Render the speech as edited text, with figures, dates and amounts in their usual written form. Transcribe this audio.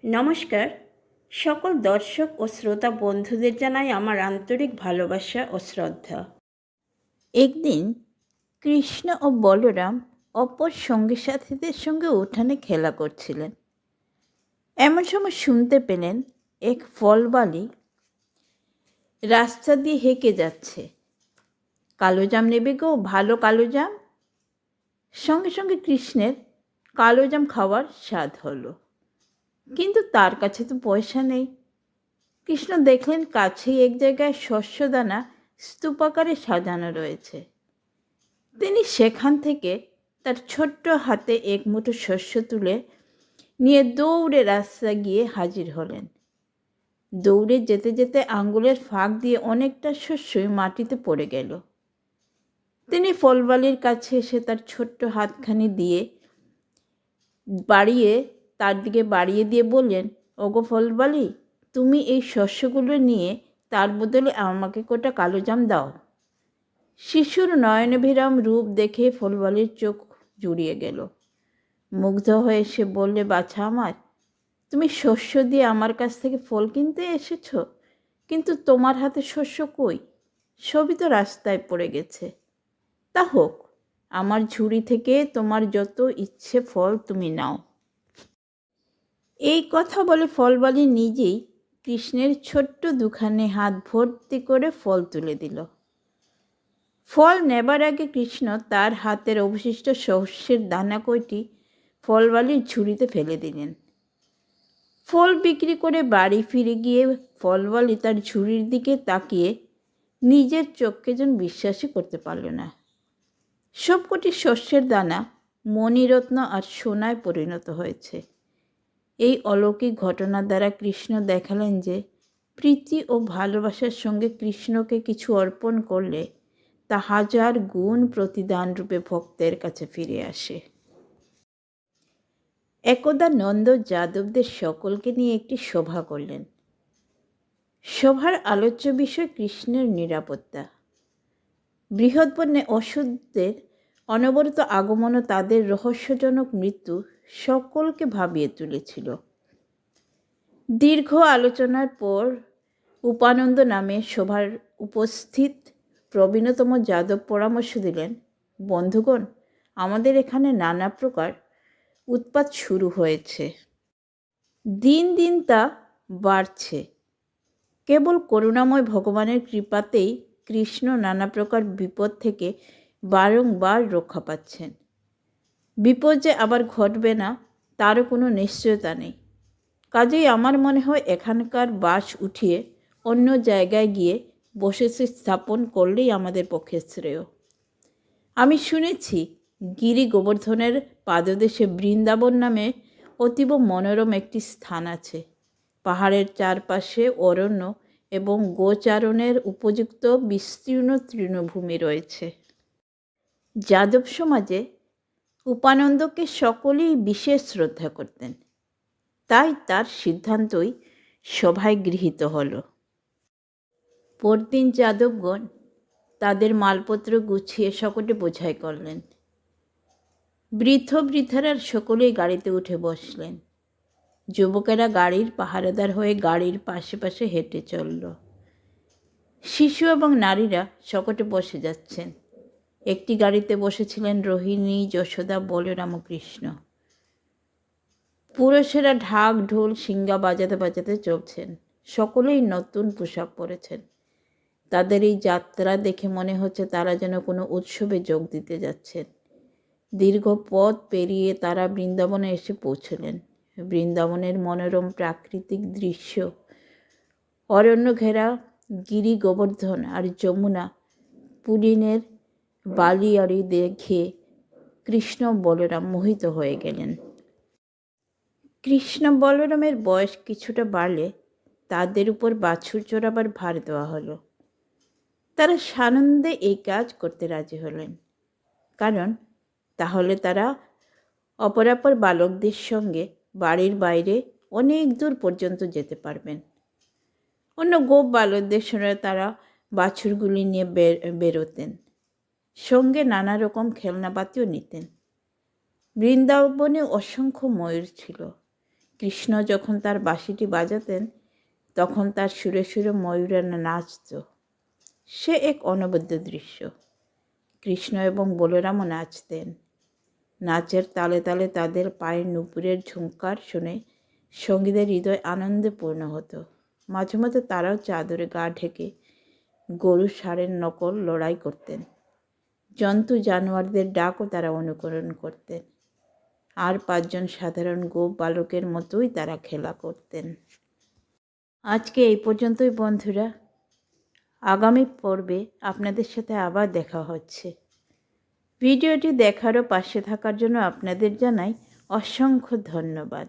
নমস্কার। সকল দর্শক ও শ্রোতা বন্ধুদের জানাই আমার আন্তরিক ভালোবাসা ও শ্রদ্ধা। একদিন কৃষ্ণ ও বলরাম অপর সঙ্গী সাথীদের সঙ্গে উঠানে খেলা করছিলেন। এমন সময় শুনতে পেলেন এক ফলবালি রাস্তা দিয়ে হেঁকে যাচ্ছে। কালো জাম নেবে গো, ভালো কালো জাম। সঙ্গে সঙ্গে কৃষ্ণের কালো জাম খাওয়ার স্বাদ হলো, কিন্তু তার কাছে তো পয়সা নেই। কৃষ্ণ দেখলেন কাছেই এক জায়গায় শস্যদানা স্তূপাকারে সাজানো রয়েছে। তিনি সেখান থেকে তার ছোট্ট হাতে এক মুঠো শস্য তুলে নিয়ে দৌড়ে রাস্তা গিয়ে হাজির হলেন। দৌড়ে যেতে যেতে আঙ্গুলের ফাঁক দিয়ে অনেকটা শস্যই মাটিতে পড়ে গেল। তিনি ফলবালির কাছে এসে তার ছোট্ট হাতখানি দিয়ে তার দিকে বাড়িয়ে দিয়ে বললেন, ওগো ফলবালি, তুমি এই শস্যগুলো নিয়ে তার বদলে আমাকে কোটা কালো জাম দাও। শিশুর নয়নভিরাম রূপ দেখে ফলবালির চোখ জুড়িয়ে গেল। মুগ্ধ হয়ে সে বললে, বাছা আমার, তুমি শস্য দিয়ে আমার কাছ থেকে ফল কিনতে এসেছ, কিন্তু তোমার হাতে শস্য কই? সবই তো রাস্তায় পড়ে গেছে। তা হোক, আমার ঝুড়ি থেকে তোমার যত ইচ্ছে ফল তুমি নাও। এই কথা বলে ফলবালি নিজেই কৃষ্ণের ছোট্ট দুখানে হাত ভর্তি করে ফল তুলে দিল। ফল নেবার আগে কৃষ্ণ তার হাতের অবশিষ্ট শস্যের দানা কয়টি ফলবালির ঝুড়িতে ফেলে দিলেন। ফল বিক্রি করে বাড়ি ফিরে গিয়ে ফলবালি তার ঝুড়ির দিকে তাকিয়ে নিজের চোখকে যেন বিশ্বাসই করতে পারল না। সবকটি শস্যের দানা মণিরত্ন আর সোনায় পরিণত হয়েছে। এই অলৌকিক ঘটনার দ্বারা কৃষ্ণ দেখালেন যে প্রীতি ও ভালোবাসার সঙ্গে কৃষ্ণকে কিছু অর্পণ করলে তা হাজার গুণ প্রতিদান রূপে ভক্তের কাছে ফিরে আসে। একদা নন্দ যাদবদের সকলকে নিয়ে একটি সভা করলেন। সভার আলোচ্য বিষয় কৃষ্ণের নিরাপত্তা। বৃহৎ বন্যে অসুরদের অনবরত আগমন ও তাদের রহস্যজনক মৃত্যু সকলকে ভাবিয়ে তুলেছিল। দীর্ঘ আলোচনার পর উপানন্দ নামে সভার উপস্থিত প্রবীণতম যাদব পরামর্শ দিলেন, বন্ধুগণ, আমাদের এখানে নানা প্রকার উৎপাত শুরু হয়েছে। দিন দিন তা বাড়ছে। কেবল করুণাময় ভগবানের কৃপাতেই কৃষ্ণ নানা প্রকার বিপদ থেকে বারংবার রক্ষা পাচ্ছেন। বিপদ যে আবার ঘটবে না তারও কোনো নিশ্চয়তা নেই। কাজেই আমার মনে হয় এখানকার বাস উঠিয়ে অন্য জায়গায় গিয়ে বসতি স্থাপন করলেই আমাদের পক্ষে শ্রেয়। আমি শুনেছি গিরি গোবর্ধনের পাদদেশে বৃন্দাবন নামে অতীব মনোরম একটি স্থান আছে। পাহাড়ের চারপাশে অরণ্য এবং গোচারণের উপযুক্ত বিস্তীর্ণ তৃণভূমি রয়েছে। যাদব সমাজে উপানন্দকে সকলেই বিশেষ শ্রদ্ধা করতেন। তাই তার সিদ্ধান্তই সভায় গৃহীত হল। পরদিন যাদবগণ তাদের মালপত্র গুছিয়ে সকলে বোঝাই করলেন। বৃদ্ধ বৃদ্ধারা সকলেই গাড়িতে উঠে বসলেন। যুবকেরা গাড়ির পাহারাদার হয়ে গাড়ির পাশে পাশে হেঁটে চলল। শিশু এবং নারীরা সকলে বসে যাচ্ছেন। একটি গাড়িতে বসেছিলেন রোহিণী, যশোদা, বলরাম ও কৃষ্ণ। পুরুষেরা ঢাক ঢোল শিঙ্গা বাজাতে বাজাতে চলছেন। সকলেই নতুন পোশাক পরেছেন। তাদের এই যাত্রা দেখে মনে হচ্ছে তারা যেন কোনো উৎসবে যোগ দিতে যাচ্ছেন। দীর্ঘ পথ পেরিয়ে তারা বৃন্দাবনে এসে পৌঁছলেন। বৃন্দাবনের মনোরম প্রাকৃতিক দৃশ্য, অরণ্য ঘেরা গিরি গোবর্ধন আর যমুনা পুলিনের বালিয়াড়ি দেখে কৃষ্ণ বলরাম মোহিত হয়ে গেলেন। কৃষ্ণ বলরামের বয়স কিছুটা বাড়লে তাদের উপর বাছুর চড়াবার ভার দেওয়া হলো। তারা সানন্দে এই কাজ করতে রাজি হলেন, কারণ তাহলে তারা অপরাপর বালকদের সঙ্গে বাড়ির বাইরে অনেক দূর পর্যন্ত যেতে পারবেন। অন্য গোপ বালকদের সঙ্গে তারা বাছুরগুলি নিয়ে বেরোতেন। সঙ্গে নানা রকম খেলনাপাতিও নিতেন। বৃন্দাবনে অসংখ্য ময়ূর ছিল, কৃষ্ণ যখন তার বাঁশিটি বাজাতেন তখন তার সুরে সুরে ময়ূরেরা নাচত। সে এক অনবদ্য দৃশ্য। কৃষ্ণ এবং বলরামও নাচতেন। নাচের তালে তালে তাদের পায়ের নুপুরের ঝুঙ্কার শুনে সঙ্গীদের হৃদয় আনন্দে পূর্ণ হতো। মাঝে মাঝে তারাও চাদরে গা ঢেকে গরু ষাঁড়ের নকল লড়াই করতেন। জন্তু জানোয়ারদের ডাকও তারা অনুকরণ করতেন। আর 5 জন সাধারণ গোপ বালকের মতোই তারা খেলা করতেন। আজকে এই পর্যন্তই বন্ধুরা। আগামী পর্বে আপনাদের সাথে আবার দেখা হচ্ছে। ভিডিওটি দেখার ও পাশে থাকার জন্য আপনাদের জানাই অসংখ্য ধন্যবাদ।